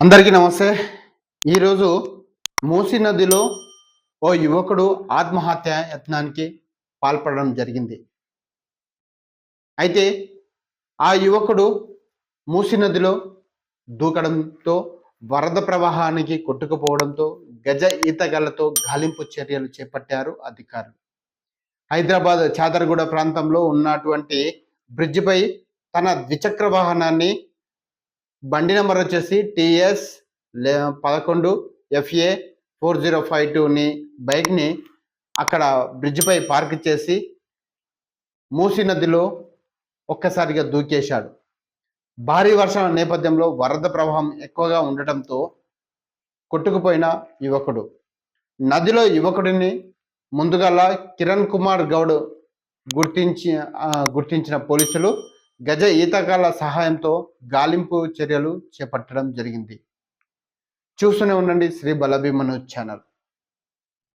అందరికీ నమస్తే. ఈరోజు మూసీ నదిలో ఓ యువకుడు ఆత్మహత్య యత్నానికి పాల్పడడం జరిగింది. అయితే ఆ యువకుడు మూసీ నదిలో దూకడంతో వరద ప్రవాహానికి కొట్టుకుపోవడంతో గజ ఈతగాళ్లతో గాలింపు చర్యలు చేపట్టారు అధికారులు. హైదరాబాద్ చాదరగూడ ప్రాంతంలో ఉన్నటువంటి బ్రిడ్జిపై తన ద్విచక్ర వాహనాన్ని బండి నెంబర్ వచ్చేసి టీఎస్ 11 FA 4052ని బైక్ని అక్కడ బ్రిడ్జిపై పార్క్ చేసి మూసీ నదిలో ఒక్కసారిగా దూకేశాడు. భారీ వర్షం నేపథ్యంలో వరద ప్రవాహం ఎక్కువగా ఉండటంతో కొట్టుకుపోయిన యువకుడు నదిలో యువకుడిని ముందుగల కిరణ్ కుమార్ గౌడ్ గుర్తించిన పోలీసులు గజ ఈతగాళ్ల సహాయంతో గాలింపు చర్యలు చేపట్టడం జరిగింది. చూస్తూనే ఉండండి శ్రీ బలభీమను ఛానల్.